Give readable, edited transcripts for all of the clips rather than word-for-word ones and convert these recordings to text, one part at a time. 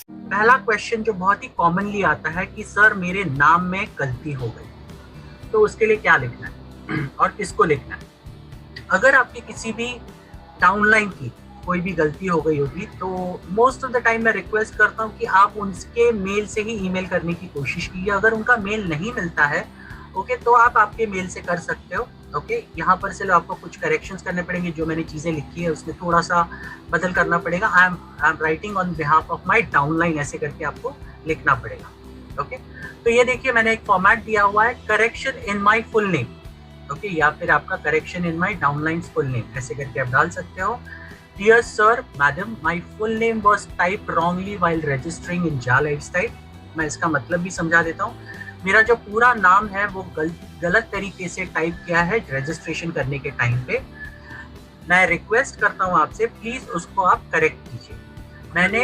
पहला क्वेश्चन जो बहुत ही कॉमनली आता है कि सर मेरे नाम में गलती हो गई, तो उसके लिए क्या लिखना है और किसको लिखना है। अगर आपकी किसी भी डाउनलाइन की कोई भी गलती हो गई होगी तो मोस्ट ऑफ द टाइम मैं रिक्वेस्ट करता हूँ कि आप उनके मेल से ही ईमेल करने की कोशिश कीजिए। अगर उनका मेल नहीं मिलता है ओके तो आप आपके मेल से कर सकते हो। ओके यहाँ पर से आपको कुछ करेक्शंस करने पड़ेंगे, जो मैंने चीज़ें लिखी है उसमें थोड़ा सा बदल करना पड़ेगा। I am writing on behalf of my downline, ऐसे करके आपको लिखना पड़ेगा। ओके तो ये देखिए मैंने एक फॉर्मेट दिया हुआ है, correction in my full name okay या फिर आपका correction in my downline full name, ऐसे करके आप डाल सकते हो। Dear sir madam, my full name was type wrongly while registering in Ja Lifestyle. मैं इसका मतलब भी समझा देता हूँ। मेरा जो पूरा नाम है वो गलत तरीके से टाइप किया है रजिस्ट्रेशन करने के टाइम पे। मैं रिक्वेस्ट करता हूँ आपसे प्लीज उसको आप करेक्ट कीजिए। मैंने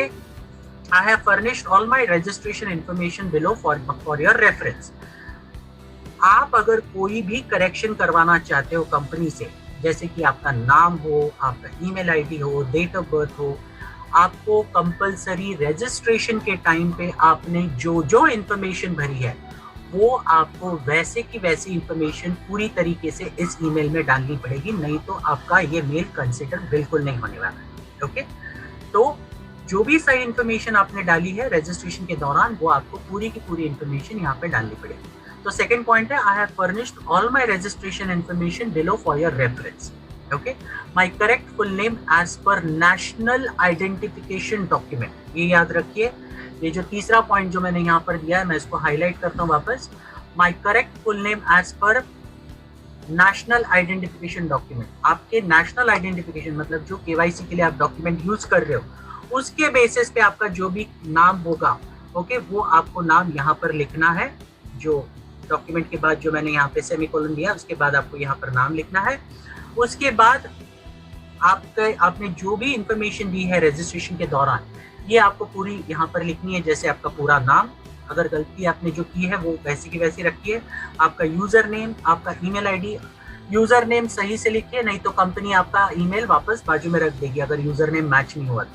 आई have furnished all my registration information below for your reference. आप अगर कोई भी करेक्शन करवाना चाहते हो कंपनी से, जैसे कि आपका नाम हो, आपका ईमेल आईडी हो, डेट ऑफ बर्थ हो, आपको कंपलसरी रजिस्ट्रेशन के टाइम पे आपने जो जो इन्फॉर्मेशन भरी है वो आपको वैसे की वैसी इन्फॉर्मेशन पूरी तरीके से इस ईमेल में डालनी पड़ेगी, नहीं तो आपका ये मेल कंसिडर बिल्कुल नहीं होने वाला है। ओके तो जो भी सही इन्फॉर्मेशन आपने डाली है रजिस्ट्रेशन के दौरान वो आपको पूरी की पूरी इन्फॉर्मेशन यहाँ पे डालनी पड़ेगी। तो सेकंड पॉइंट है, I have furnished all my registration information below for your reference. Okay my correct full name as per national identification document, ये याद रखिए। ये जो तीसरा पॉइंट जो मैंने यहाँ पर दिया है मैं इसको हाईलाइट करता हूँ वापस। My correct full name as per national identification document, आपके नेशनल आइडेंटिफिकेशन मतलब जो केवाईसी के लिए आप डॉक्यूमेंट यूज कर रहे हो उसके बेसिस पे आपका जो भी नाम होगा ओके वो आपको नाम यहाँ पर लिखना है। जो डॉक्यूमेंट के बाद जो मैंने यहाँ पे सेमीकोलन दिया उसके बाद आपको यहाँ पर नाम लिखना है। उसके बाद आपने जो भी इंफॉर्मेशन दी है रजिस्ट्रेशन के दौरान ये आपको पूरी यहाँ पर लिखनी है, जैसे आपका पूरा नाम, अगर गलती आपने जो की है वो वैसी की वैसी रखिए। आपका यूजर नेम, आपका ईमेल आईडी, यूजर नेम सही से लिखिए नहीं तो कंपनी आपका ईमेल वापस बाजू में रख देगी अगर यूजर नेम मैच नहीं हुआ तो।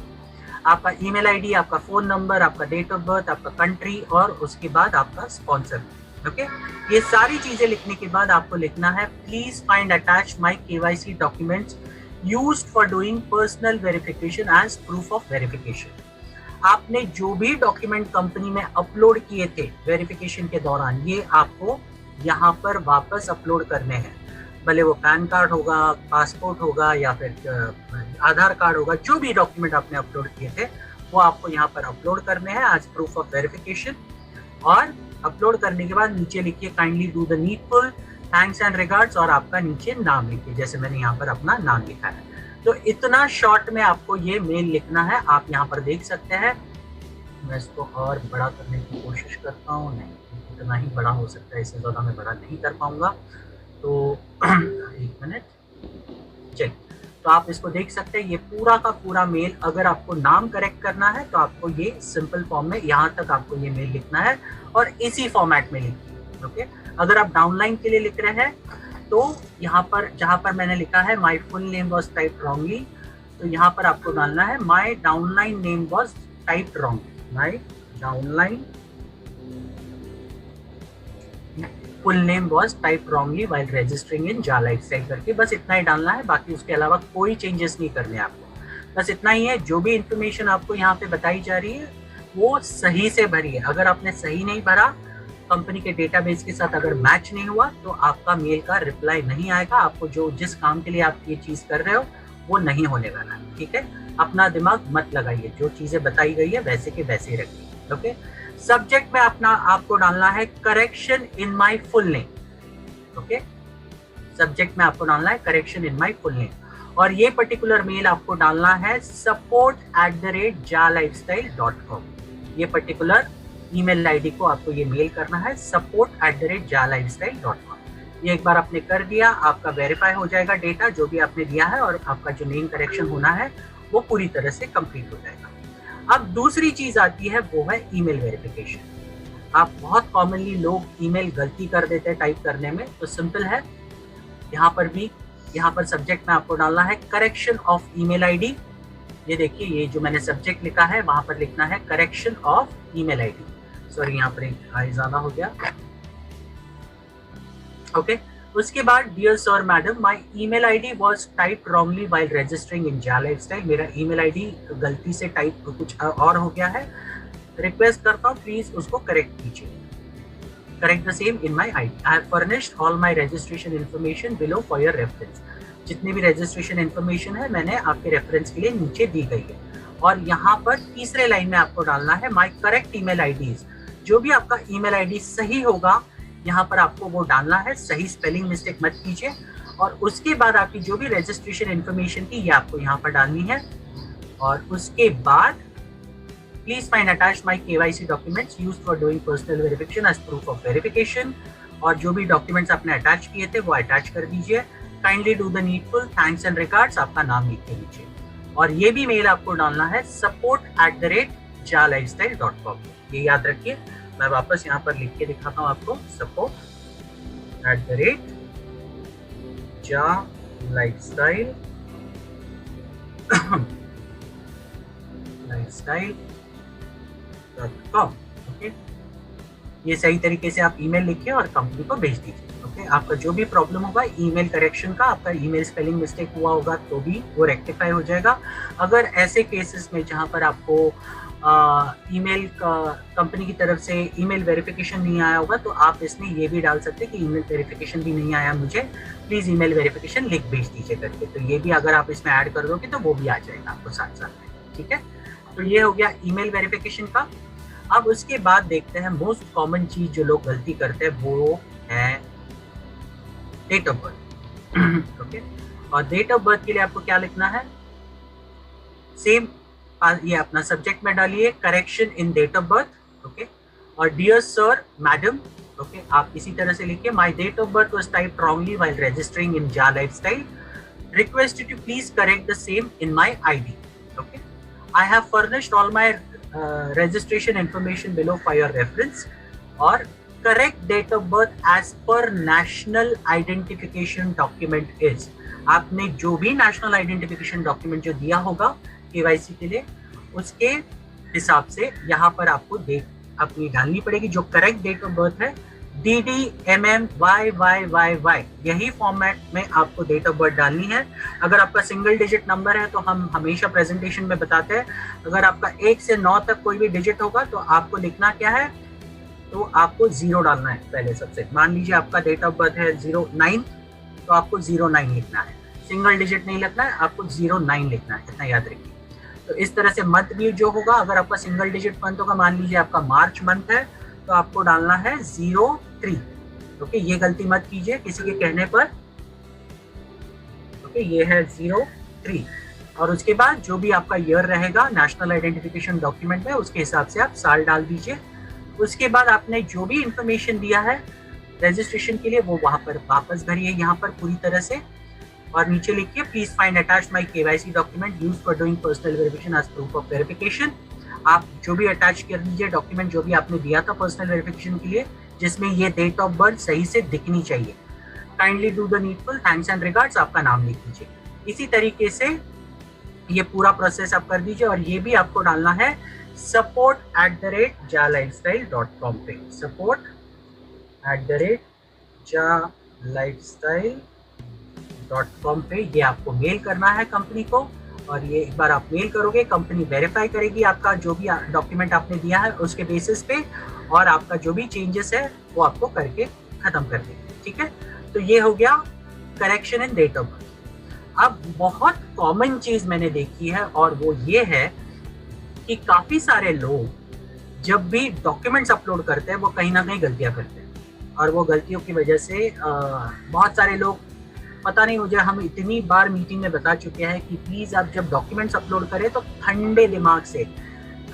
आपका ईमेल आईडी, आपका फोन नंबर, आपका डेट ऑफ बर्थ, आपका कंट्री और उसके बाद आपका स्पॉन्सर। ओके ये सारी चीजें लिखने के बाद आपको लिखना है please find attach my KYC documents used for doing personal verification as proof of verification. आपने जो भी डॉक्यूमेंट कंपनी में अपलोड किए थे वेरिफिकेशन के दौरान ये आपको यहाँ पर वापस अपलोड करने हैं, भले वो पैन कार्ड होगा, पासपोर्ट होगा या फिर आधार कार्ड होगा, जो भी डॉक्यूमेंट आपने अपलोड किए थे वो आपको यहाँ पर अपलोड करने हैं एज प्रूफ ऑफ वेरिफिकेशन। और अपलोड करने के बाद नीचे लिखिए kindly do the needful, thanks and regards और आपका नीचे नाम लिखिए जैसे मैंने यहाँ पर अपना नाम लिखा है। तो इतना शॉर्ट में आपको ये मेल लिखना है, आप यहाँ पर देख सकते हैं। मैं इसको और बड़ा करने की कोशिश करता हूँ, नहीं इतना ही बड़ा हो सकता है, इससे ज़्यादा मैं बड़ा नहीं कर पाऊँगा। तो एक मिनट चलिए, तो आप इसको देख सकते हैं ये पूरा का पूरा मेल। अगर आपको नाम करेक्ट करना है तो आपको ये सिंपल फॉर्म में यहाँ तक आपको ये मेल लिखना है और इसी फॉर्मेट में लिखिए। ओके अगर आप डाउनलाइन के लिए लिख रहे हैं तो यहाँ पर जहाँ पर मैंने लिखा है my full name was type wrongly, तो यहाँ पर आपको डालना है my downline name was type wrongly, my downline full name was type wrongly while registering in Ja Lifestyle करके बस इतना ही डालना है। बाकी उसके अलावा कोई चेंजेस नहीं करने आपको, बस इतना ही है। जो भी इंफॉर्मेशन आपको यहाँ पे बताई जा रही है वो सही से भरिए। अगर आपने सही नहीं भरा, कंपनी के डेटाबेस के साथ अगर मैच नहीं हुआ तो आपका मेल का रिप्लाई नहीं आएगा। आपको जो जिस काम के लिए आप ये चीज कर रहे हो वो नहीं होने वाला है। ठीक है, अपना दिमाग मत लगाइए, जो चीजें बताई गई है वैसे के वैसे ही रखिए। ओके सब्जेक्ट में अपना आपको डालना है correction in my full name. Okay subject में आपको डालना है correction in my full name और ये पर्टिकुलर मेल आपको डालना है support@jalifestyle.com। ये पर्टिकुलर ईमेल आईडी को आपको ये मेल करना है support@jalifestyle.com। ये एक बार आपने कर दिया, आपका वेरीफाई हो जाएगा डेटा जो भी आपने दिया है और आपका जो नेम करेक्शन होना है वो पूरी तरह से कंप्लीट हो जाएगा। अब दूसरी चीज आती है वो है ईमेल वेरिफिकेशन। आप बहुत कॉमनली लोग ईमेल गलती कर देते हैं टाइप करने में, तो सिंपल है। यहाँ पर सब्जेक्ट में आपको डालना है करेक्शन ऑफ ईमेल आईडी ये देखिए, ये जो मैंने सब्जेक्ट लिखा है वहां पर लिखना है correction of email ID. Sorry, यहाँ पर एक आई ज्यादा हो गया। ओके, उसके बाद dear sir madam, my email ID was typed wrongly while registering in Ja Lifestyle. मेरा ईमेल आईडी गलती से टाइप कुछ और हो गया है, रिक्वेस्ट करता हूँ प्लीज उसको करेक्ट कीजिए। Correct the same in my ID. I have furnished all my registration information below for your reference. जितनी भी रजिस्ट्रेशन इन्फॉर्मेशन है मैंने आपके रेफरेंस के लिए नीचे दी गई है। और यहाँ पर तीसरे लाइन में आपको डालना है माय करेक्ट ईमेल आईडीज। जो भी आपका ईमेल आईडी सही होगा यहाँ पर आपको वो डालना है, सही स्पेलिंग मिस्टेक मत कीजिए। और उसके बाद आपकी जो भी रजिस्ट्रेशन इन्फॉर्मेशन थी ये आपको यहाँ पर डालनी है। और उसके बाद please find attach my KYC documents used for doing personal verification as proof of verification. और जो भी डॉक्यूमेंट्स आपने अटैच किए थे वो अटैच कर दीजिए। Kindly do the needful, thanks and regards, आपका नाम लिख के नीचे। और ये भी मेल आपको डालना है support@jalifestyle.com। ये याद रखिए। मैं वापस यहाँ पर लिख के दिखाता हूँ आपको, support@jalifestyle.com। ओके, ये सही तरीके से आप ईमेल लिखिए और कंपनी को भेज दीजिए। ओके, आपका जो भी प्रॉब्लम होगा ईमेल करेक्शन का, आपका ईमेल स्पेलिंग मिस्टेक हुआ होगा तो भी वो रेक्टिफाई हो जाएगा। अगर ऐसे केसेस में जहाँ पर आपको ईमेल का कंपनी की तरफ से ईमेल वेरिफिकेशन नहीं आया होगा तो आप इसमें ये भी डाल सकते हैं कि ईमेल वेरिफिकेशन भी नहीं आया मुझे, प्लीज़ ईमेल वेरिफिकेशन लिख भेज दीजिए करके। तो ये भी अगर आप इसमें ऐड कर दोगे तो वो भी आ जाएगा आपको साथ साथ में। ठीक है, तो ये हो गया ईमेल वेरिफिकेशन का। अब उसके बाद देखते हैं मोस्ट कॉमन चीज जो लोग गलती करते हैं वो है डेट ऑफ बर्थ। ओके, और डेट ऑफ बर्थ के लिए आपको क्या लिखना है, सेम ये अपना सब्जेक्ट में डालिए correction in date of birth. Okay, और डियर सर मैडम, ओके, आप इसी तरह से लिखिए my date of birth was typed wrongly while registering in Ja Lifestyle, request you to please correct the same in my ID. Okay, I have furnished all my registration information below for your reference। और correct date of birth as per national identification document is। आपने जो भी national identification document जो दिया होगा KYC के लिए उसके हिसाब से यहाँ पर आपको डेट अपनी डालनी पड़ेगी। जो करेक्ट डेट ऑफ बर्थ है DDMMYYYY, यही फॉर्मेट में आपको डेट ऑफ बर्थ डालनी है। अगर आपका सिंगल डिजिट नंबर है तो हम हमेशा प्रेजेंटेशन में बताते हैं अगर आपका 1 से 9 तक कोई भी डिजिट होगा तो आपको लिखना क्या है, तो आपको 0 डालना है पहले सबसे। मान लीजिए आपका डेट ऑफ बर्थ है 09 तो आपको 09 लिखना है, सिंगल डिजिट नहीं लिखना है, आपको 09 लिखना है, इतना याद रखिए। तो इस तरह से मंथ भी जो होगा, अगर आपका सिंगल डिजिट मंथ होगा, मान लीजिए आपका मार्च मंथ है तो आपको डालना है 03। ओके, ये गलती मत कीजिए किसी के कहने पर। ओके, ये है 03। और उसके बाद जो भी आपका ईयर रहेगा नेशनल आइडेंटिफिकेशन डॉक्यूमेंट में उसके हिसाब से आप साल डाल दीजिए। उसके बाद आपने जो भी इंफॉर्मेशन दिया है रजिस्ट्रेशन के लिए वो वहां पर वापस भरिए यहाँ पर पूरी तरह से। और नीचे लिखिए please find attach my KYC document used for doing personal verification as proof of verification. आप जो भी अटैच कर दीजिए डॉक्यूमेंट जो भी आपने दिया था पर्सनल वेरिफिकेशन के लिए, जिसमें ये डेट ऑफ बर्थ सही से दिखनी चाहिए। Kindly do the needful, thanks and regards, आपका नाम लिख दीजिए। इसी तरीके से ये पूरा प्रोसेस आप कर दीजिए। और ये भी आपको डालना है support@jalifestyle.com पे, support@jalifestyle.com पे ये आपको मेल करना है कंपनी को। और ये एक बार आप मेल करोगे कंपनी वेरीफाई करेगी आपका जो भी डॉक्यूमेंट आपने दिया है उसके बेसिस पे, और आपका जो भी चेंजेस है वो आपको करके खत्म कर देगी। ठीक है, तो ये हो गया correction in date of birth. अब बहुत कॉमन चीज मैंने देखी है और वो ये है कि काफी सारे लोग जब भी डॉक्यूमेंट्स अपलोड करते हैं वो कहीं ना कहीं गलतियां करते हैं। और वो गलतियों की वजह से बहुत सारे लोग, पता नहीं मुझे, हम इतनी बार मीटिंग में बता चुके हैं कि प्लीज आप जब डॉक्यूमेंट्स अपलोड करें तो ठंडे दिमाग से,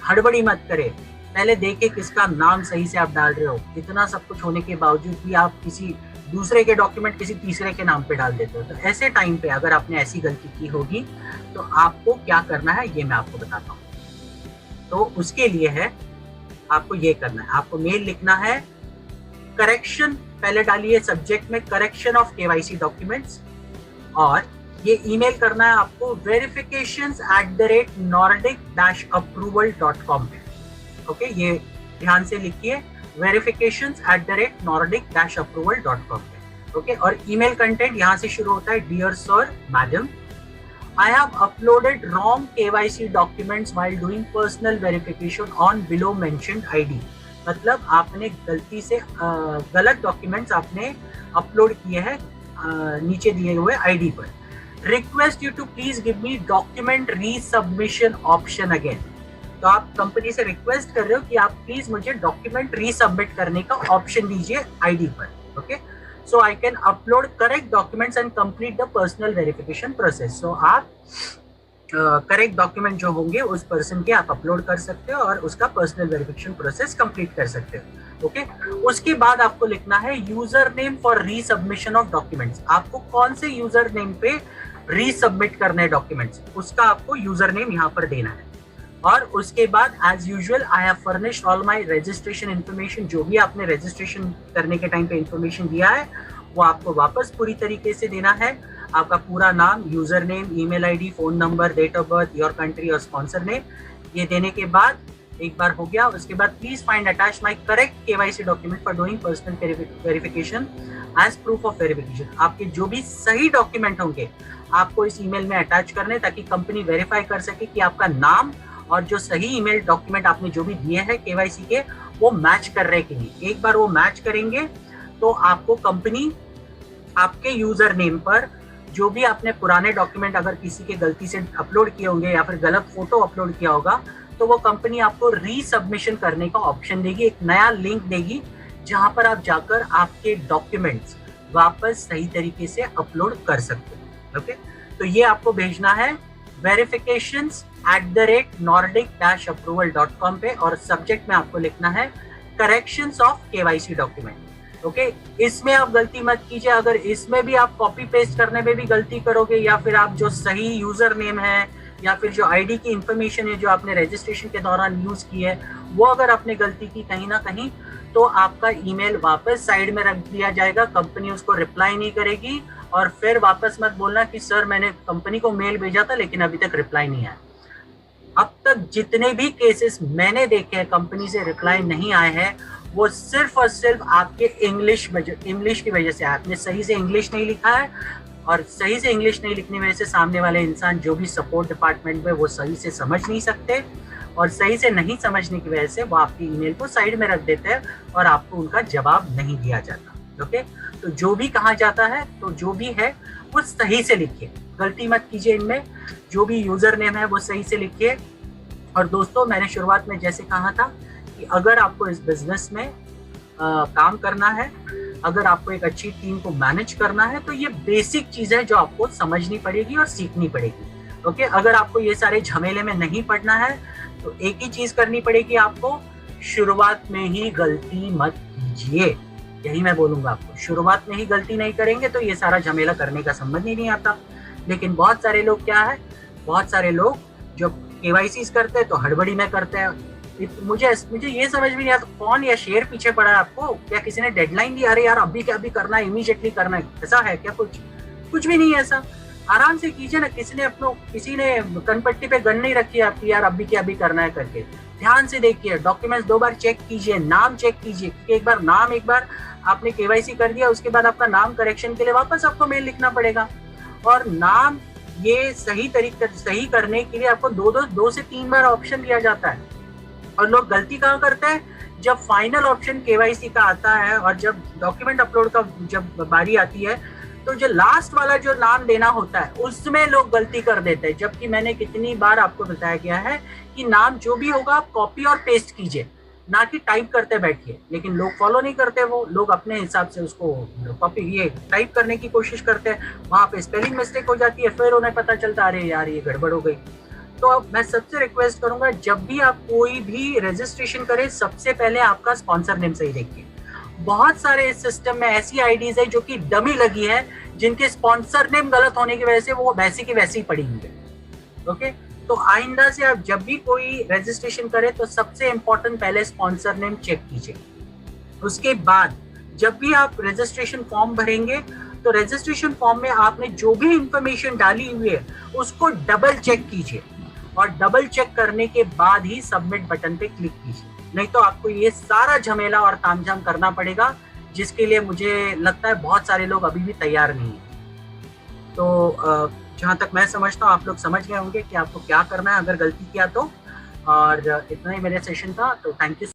हड़बड़ी मत करें, पहले देखें किसका नाम सही से आप डाल रहे हो। इतना सब कुछ होने के बावजूद भी आप किसी दूसरे के डॉक्यूमेंट किसी तीसरे के नाम पे डाल देते हो। तो ऐसे टाइम पे अगर आपने ऐसी गलती की होगी तो आपको क्या करना है ये मैं आपको बताता हूँ। तो उसके लिए है आपको ये करना है, आपको मेल लिखना है करेक्शन, पहले डालिए सब्जेक्ट में करेक्शन ऑफ केवाईसी डॉक्यूमेंट्स, और ये ईमेल करना है आपको verifications@nordic-approval.com पे। ओके, ये ध्यान से लिखिए, verifications@nordic-approval.com पे। ओके, और ईमेल कंटेंट यहाँ से शुरू होता है, dear sir, madam, I have uploaded wrong KYC documents while doing personal verification on below mentioned ID। मतलब आपने गलती से गलत डॉक्यूमेंट्स आपने अपलोड किए हैं नीचे दिए हुए आईडी पर। Request you to please give me document resubmission option again. तो आप कंपनी से रिक्वेस्ट कर रहे हो कि आप प्लीज मुझे डॉक्यूमेंट रीसबमिट करने का ऑप्शन दीजिए आईडी पर। Okay, so I can upload correct documents and complete the personal verification process। so आप करेक्ट डॉक्यूमेंट जो होंगे उस पर्सन के आप अपलोड कर सकते हो और उसका पर्सनल वेरिफिकेशन प्रोसेस कंप्लीट कर सकते हो। ओके, उसके बाद आपको लिखना है user name for resubmission of documents. आपको कौन से यूजर नेम पे रीसबमिट करने हैं डॉक्यूमेंट्स, उसका आपको यूजर नेम यहाँ पर देना है। और उसके बाद as usual I have furnished all my registration information. जो भी आपने रजिस्ट्रेशन करने के टाइम पे इन्फॉर्मेशन दिया है वो आपको वापस पूरी तरीके से देना है। आपका पूरा नाम, user name, email ID, phone number, date of birth, your country और स्पॉन्सर नेम, ये देने के बाद एक बार हो गया। उसके बाद please find attach my correct KYC document for doing personal verification as proof of verification. आपके जो भी सही डॉक्यूमेंट होंगे आपको इस ईमेल में अटैच करने, ताकि कंपनी वेरीफाई कर सके कि आपका नाम और जो सही ईमेल डॉक्यूमेंट आपने जो भी दिए हैं केवाईसी के वो मैच कर रहे कि नहीं। एक बार वो मैच करेंगे तो आपको कंपनी आपके यूजर नेम पर जो भी आपने पुराने डॉक्यूमेंट अगर किसी के गलती से अपलोड किए होंगे या फिर गलत फोटो अपलोड किया होगा तो वो कंपनी आपको रीसबमिशन करने का ऑप्शन देगी, एक नया लिंक देगी जहां पर आप जाकर आपके डॉक्यूमेंट्स वापस सही तरीके से अपलोड कर सकते हो। ओके, तो ये आपको भेजना है verifications@nordic-approval.com पे और सब्जेक्ट में आपको लिखना है corrections of KYC document. Okay, इसमें आप गलती मत कीजिए। अगर इसमें भी आप कॉपी पेस्ट करने में भी गलती करोगे या फिर आप जो सही यूजर नेम है या फिर जो आईडी की इंफॉर्मेशन है जो आपने रजिस्ट्रेशन के दौरान यूज की है वो अगर आपने गलती की कहीं ना कहीं तो आपका ईमेल वापस साइड में रख दिया जाएगा, कंपनी उसको रिप्लाई नहीं करेगी। और फिर वापस मत बोलना कि सर मैंने कंपनी को मेल भेजा था लेकिन अभी तक रिप्लाई नहीं आया। अब तक जितने भी केसेस मैंने देखे हैं कंपनी से रिप्लाई नहीं आए हैं वो सिर्फ और सिर्फ आपके इंग्लिश की वजह से। आपने सही से इंग्लिश नहीं लिखा है और सही से इंग्लिश नहीं लिखने की वजह से सामने वाले इंसान जो भी सपोर्ट डिपार्टमेंट में वो सही से समझ नहीं सकते और सही से नहीं समझने की वजह से वो आपकी ईमेल को साइड में रख देते हैं और आपको उनका जवाब नहीं दिया जाता। ओके, तो जो भी कहा जाता है तो जो भी है वो सही से लिखिए, गलती मत कीजिए। इनमें जो भी यूजर नेम है वो सही से लिखिए। और दोस्तों, मैंने शुरुआत में जैसे कहा था कि अगर आपको इस बिजनेस में काम करना है, अगर आपको एक अच्छी टीम को मैनेज करना है तो ये बेसिक चीज है जो आपको समझनी पड़ेगी और सीखनी पड़ेगी। ओके, अगर आपको ये सारे झमेले में नहीं पड़ना है तो एक ही चीज करनी पड़ेगी आपको, शुरुआत में ही गलती मत कीजिए। यही मैं बोलूंगा आपको, शुरुआत में ही गलती नहीं करेंगे तो ये सारा झमेला करने का संबंध ही नहीं आता। लेकिन बहुत सारे लोग क्या है, बहुत सारे लोग जो केवाईसी करते हैं तो हड़बड़ी में करते हैं। मुझे ये समझ में नहीं आता कौन या शेर पीछे पड़ा है आपको, क्या किसी ने डेडलाइन दी, अरे यार अभी क्या अभी करना है, इमीडिएटली करना है, ऐसा है क्या? कुछ भी नहीं है ऐसा। आराम से कीजिए ना। किसी ने कनपट्टी पे गन नहीं रखी है आपकी, यार अभी क्या अभी करना है करके। ध्यान से देखिए, डॉक्यूमेंट्स 2 बार चेक कीजिए, नाम चेक कीजिए, क्योंकि एक बार आपने केवाईसी कर दिया उसके बाद आपका नाम करेक्शन के लिए वापस आपको मेल लिखना पड़ेगा। और नाम ये सही करने के लिए आपको 2 से 3 बार ऑप्शन दिया जाता है। और लोग गलती कहाँ करते हैं, जब फाइनल ऑप्शन केवाईसी का आता है और जब डॉक्यूमेंट अपलोड का जब बारी आती है तो जो लास्ट वाला जो नाम देना होता है उसमें लोग गलती कर देते हैं। जबकि मैंने कितनी बार आपको बताया गया है कि नाम जो भी होगा आप कॉपी और पेस्ट कीजिए, ना कि टाइप करते बैठिए। लेकिन लोग फॉलो नहीं करते, वो लोग अपने हिसाब से उसको कॉपी टाइप करने की कोशिश करते हैं, वहां पे स्पेलिंग मिस्टेक हो जाती है, फिर उन्हें पता चलता अरे यार ये गड़बड़ हो गई। तो अब मैं सबसे रिक्वेस्ट करूंगा, जब भी आप कोई भी रजिस्ट्रेशन करें सबसे पहले आपका स्पॉन्सर नेम सही देखिए। बहुत सारे इस सिस्टम में ऐसी आईडीज है जो कि डमी लगी है, जिनके स्पॉन्सर नेम गलत होने की वजह से वो वैसे की वैसे ही पड़ी हुई है। ओके, तो आइंदा से आप जब भी कोई रजिस्ट्रेशन करें तो सबसे इंपॉर्टेंट पहले स्पॉन्सर नेम चेक कीजिए। उसके बाद जब भी आप रजिस्ट्रेशन फॉर्म भरेंगे तो रजिस्ट्रेशन फॉर्म में आपने जो भी इंफॉर्मेशन डाली हुई है उसको डबल चेक कीजिए और डबल चेक करने के बाद ही सबमिट बटन पे क्लिक कीजिए, नहीं तो आपको ये सारा झमेला और तामझाम करना पड़ेगा, जिसके लिए मुझे लगता है बहुत सारे लोग अभी भी तैयार नहीं है। तो जहाँ तक मैं समझता हूँ आप लोग समझ गए होंगे कि आपको क्या करना है अगर गलती किया तो। और इतना ही मेरे सेशन था, तो थैंक यू।